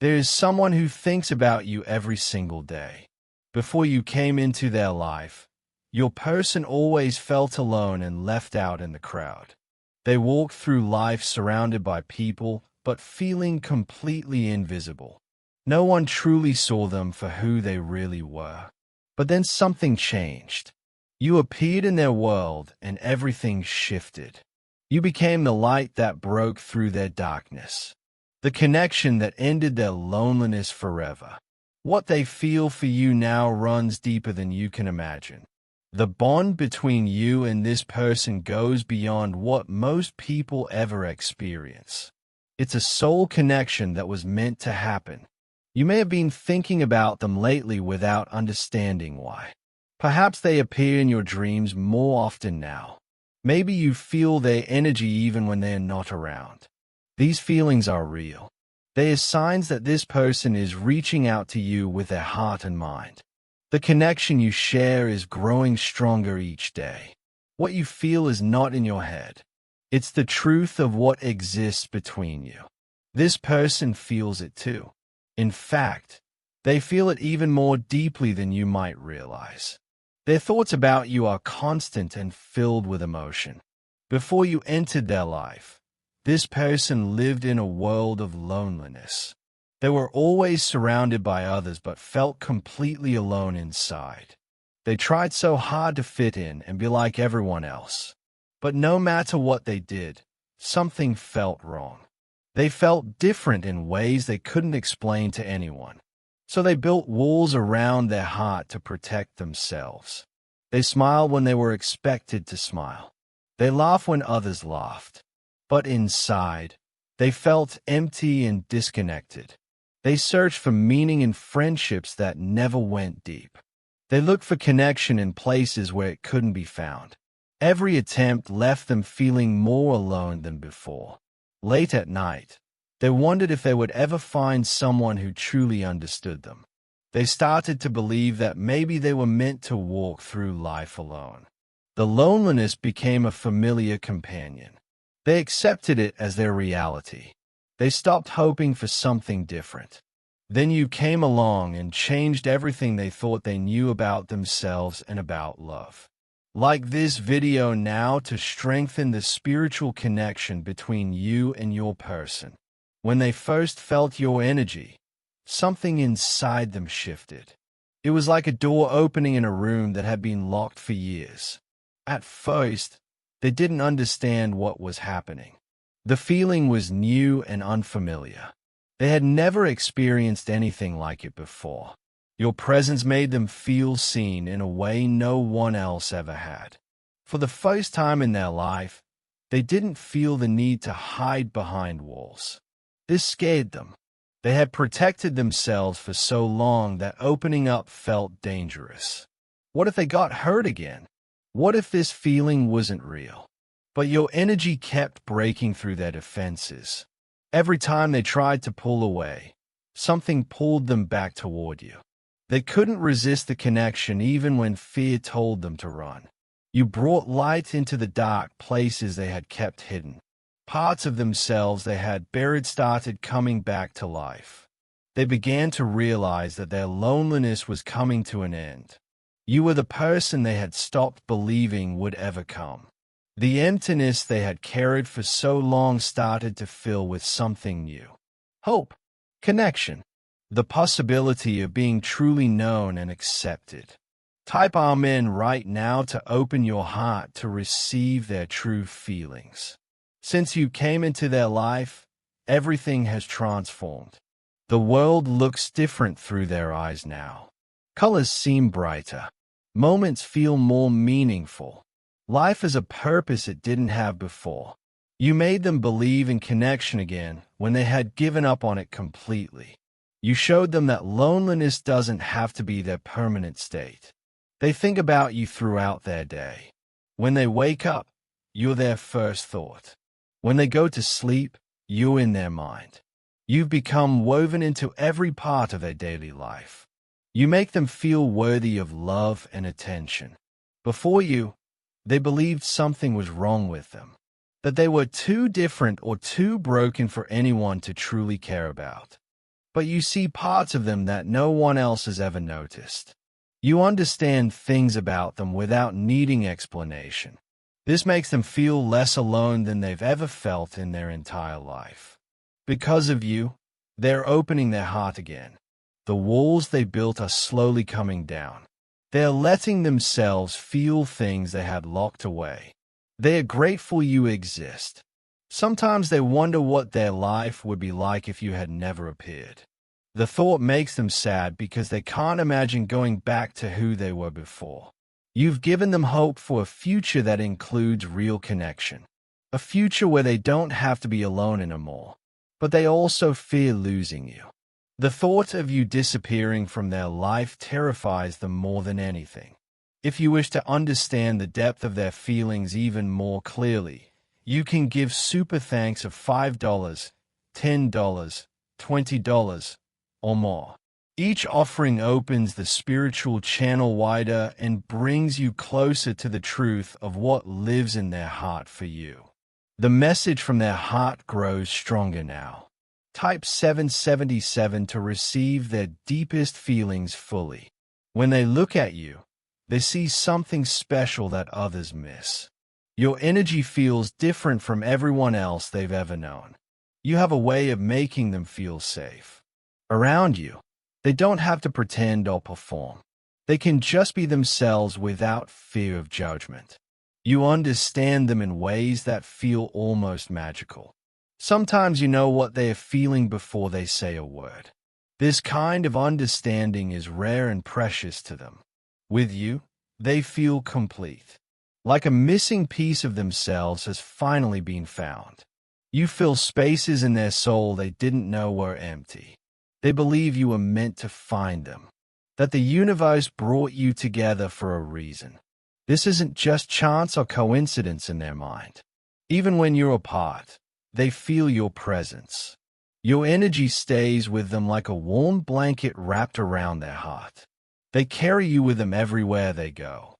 There is someone who thinks about you every single day. Before you came into their life, your person always felt alone and left out in the crowd. They walked through life surrounded by people, but feeling completely invisible. No one truly saw them for who they really were. But then something changed. You appeared in their world and everything shifted. You became the light that broke through their darkness. The connection that ended their loneliness forever. What they feel for you now runs deeper than you can imagine. The bond between you and this person goes beyond what most people ever experience. It's a soul connection that was meant to happen. You may have been thinking about them lately without understanding why. Perhaps they appear in your dreams more often now. Maybe you feel their energy even when they're not around. These feelings are real. They are signs that this person is reaching out to you with their heart and mind. The connection you share is growing stronger each day. What you feel is not in your head. It's the truth of what exists between you. This person feels it too. In fact, they feel it even more deeply than you might realize. Their thoughts about you are constant and filled with emotion. Before you entered their life, this person lived in a world of loneliness. They were always surrounded by others but felt completely alone inside. They tried so hard to fit in and be like everyone else. But no matter what they did, something felt wrong. They felt different in ways they couldn't explain to anyone. So they built walls around their heart to protect themselves. They smiled when they were expected to smile. They laughed when others laughed. But inside, they felt empty and disconnected. They searched for meaning in friendships that never went deep. They looked for connection in places where it couldn't be found. Every attempt left them feeling more alone than before. Late at night, they wondered if they would ever find someone who truly understood them. They started to believe that maybe they were meant to walk through life alone. The loneliness became a familiar companion. They accepted it as their reality. They stopped hoping for something different. Then you came along and changed everything they thought they knew about themselves and about love. Like this video now to strengthen the spiritual connection between you and your person. When they first felt your energy, something inside them shifted. It was like a door opening in a room that had been locked for years. At first, they didn't understand what was happening. The feeling was new and unfamiliar. They had never experienced anything like it before. Your presence made them feel seen in a way no one else ever had. For the first time in their life, they didn't feel the need to hide behind walls. This scared them. They had protected themselves for so long that opening up felt dangerous. What if they got hurt again? What if this feeling wasn't real? But your energy kept breaking through their defenses. Every time they tried to pull away, something pulled them back toward you. They couldn't resist the connection even when fear told them to run. You brought light into the dark places they had kept hidden. Parts of themselves they had buried started coming back to life. They began to realize that their loneliness was coming to an end. You were the person they had stopped believing would ever come. The emptiness they had carried for so long started to fill with something new. Hope, connection, the possibility of being truly known and accepted. Type Amen right now to open your heart to receive their true feelings. Since you came into their life, everything has transformed. The world looks different through their eyes now. Colors seem brighter. Moments feel more meaningful. Life has a purpose it didn't have before. You made them believe in connection again when they had given up on it completely. You showed them that loneliness doesn't have to be their permanent state. They think about you throughout their day. When they wake up, you're their first thought. When they go to sleep, you're in their mind. You've become woven into every part of their daily life. You make them feel worthy of love and attention. Before you, they believed something was wrong with them, that they were too different or too broken for anyone to truly care about. but you see parts of them that no one else has ever noticed. You understand things about them without needing explanation. This makes them feel less alone than they've ever felt in their entire life. Because of you, they're opening their heart again. The walls they built are slowly coming down. They're letting themselves feel things they had locked away. They are grateful you exist. Sometimes they wonder what their life would be like if you had never appeared. The thought makes them sad because they can't imagine going back to who they were before. You've given them hope for a future that includes real connection. A future where they don't have to be alone anymore. But they also fear losing you. The thought of you disappearing from their life terrifies them more than anything. If you wish to understand the depth of their feelings even more clearly, you can give super thanks of $5, $10, $20, or more. Each offering opens the spiritual channel wider and brings you closer to the truth of what lives in their heart for you. The message from their heart grows stronger now. Type 777 to receive their deepest feelings fully. When they look at you, they see something special that others miss. Your energy feels different from everyone else they've ever known. You have a way of making them feel safe. Around you, they don't have to pretend or perform. They can just be themselves without fear of judgment. You understand them in ways that feel almost magical. Sometimes you know what they are feeling before they say a word. This kind of understanding is rare and precious to them. With you, they feel complete. Like a missing piece of themselves has finally been found. You fill spaces in their soul they didn't know were empty. They believe you were meant to find them, that the universe brought you together for a reason. This isn't just chance or coincidence in their mind. Even when you're apart, they feel your presence. Your energy stays with them like a warm blanket wrapped around their heart. They carry you with them everywhere they go.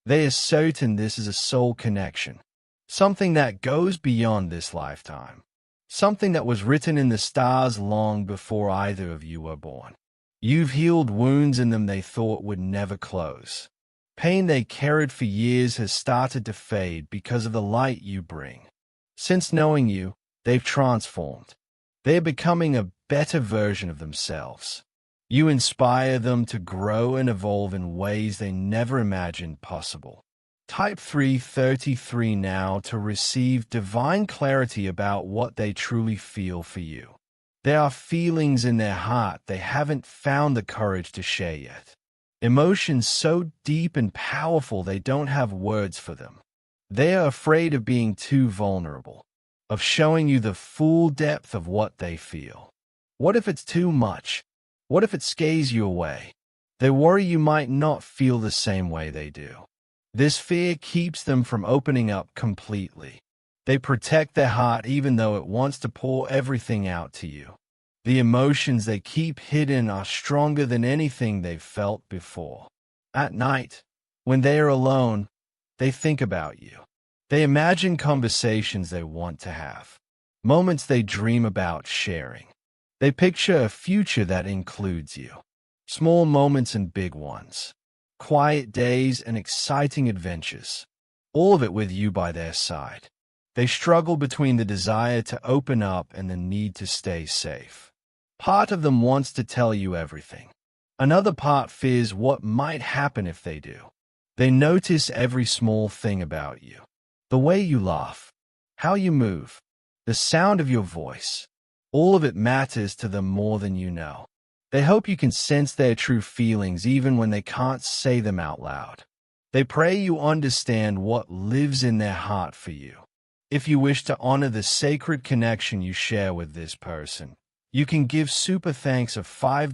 They are certain this is a soul connection, something that goes beyond this lifetime, something that was written in the stars long before either of you were born. You've healed wounds in them they thought would never close. Pain they carried for years has started to fade because of the light you bring. Since knowing you, they've transformed. They're becoming a better version of themselves. You inspire them to grow and evolve in ways they never imagined possible. Type 333 now to receive divine clarity about what they truly feel for you. There are feelings in their heart they haven't found the courage to share yet. Emotions so deep and powerful they don't have words for them. They are afraid of being too vulnerable, of showing you the full depth of what they feel. What if it's too much? What if it scares you away? They worry you might not feel the same way they do. This fear keeps them from opening up completely. They protect their heart even though it wants to pour everything out to you. The emotions they keep hidden are stronger than anything they've felt before. At night, when they are alone, they think about you. They imagine conversations they want to have, moments they dream about sharing. They picture a future that includes you, small moments and big ones, quiet days and exciting adventures, all of it with you by their side. They struggle between the desire to open up and the need to stay safe. Part of them wants to tell you everything. Another part fears what might happen if they do. They notice every small thing about you. The way you laugh, how you move, the sound of your voice. All of it matters to them more than you know. They hope you can sense their true feelings even when they can't say them out loud. They pray you understand what lives in their heart for you. If you wish to honor the sacred connection you share with this person, you can give super thanks of $5,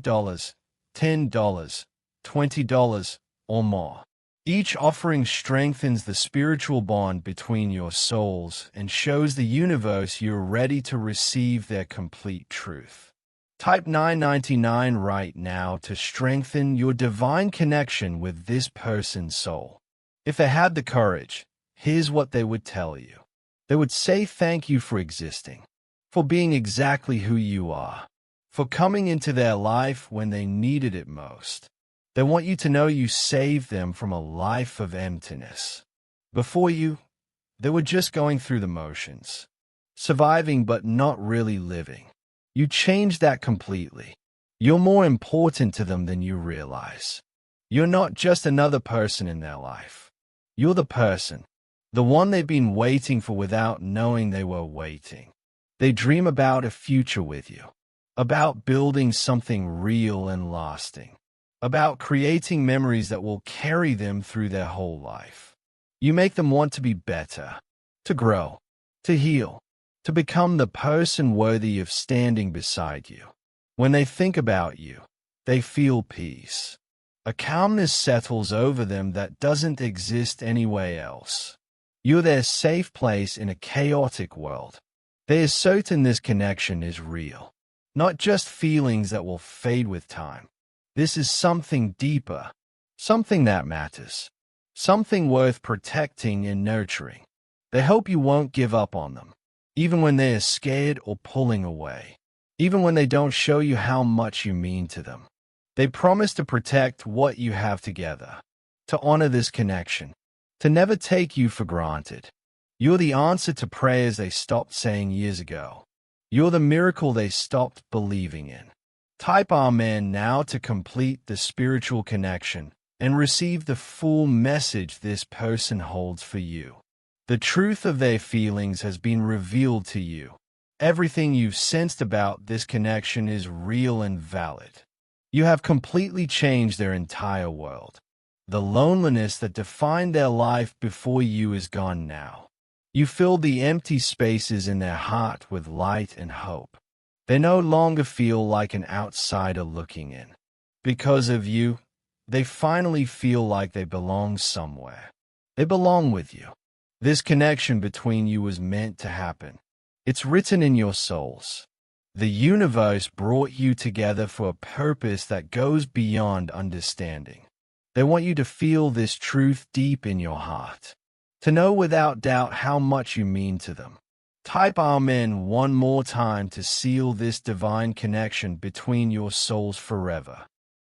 $10, $20, or more. Each offering strengthens the spiritual bond between your souls and shows the universe you're ready to receive their complete truth. Type 999 right now to strengthen your divine connection with this person's soul. If they had the courage, here's what they would tell you. They would say thank you for existing, for being exactly who you are, for coming into their life when they needed it most. They want you to know you saved them from a life of emptiness. Before you, they were just going through the motions, surviving but not really living. You changed that completely. You're more important to them than you realize. You're not just another person in their life. You're the person, the one they've been waiting for without knowing they were waiting. They dream about a future with you, about building something real and lasting, about creating memories that will carry them through their whole life. You make them want to be better, to grow, to heal, to become the person worthy of standing beside you. When they think about you, they feel peace. A calmness settles over them that doesn't exist anywhere else. You're their safe place in a chaotic world. They are certain this connection is real, not just feelings that will fade with time. This is something deeper, something that matters, something worth protecting and nurturing. They hope you won't give up on them, even when they are scared or pulling away, even when they don't show you how much you mean to them. They promise to protect what you have together, to honor this connection, to never take you for granted. You're the answer to prayers they stopped saying years ago. You're the miracle they stopped believing in. Type Amen now to complete the spiritual connection and receive the full message this person holds for you. The truth of their feelings has been revealed to you. Everything you've sensed about this connection is real and valid. You have completely changed their entire world. The loneliness that defined their life before you is gone now. You filled the empty spaces in their heart with light and hope. They no longer feel like an outsider looking in. Because of you, they finally feel like they belong somewhere. They belong with you. This connection between you was meant to happen. It's written in your souls. The universe brought you together for a purpose that goes beyond understanding. They want you to feel this truth deep in your heart, to know without doubt how much you mean to them. Type Amen one more time to seal this divine connection between your souls forever.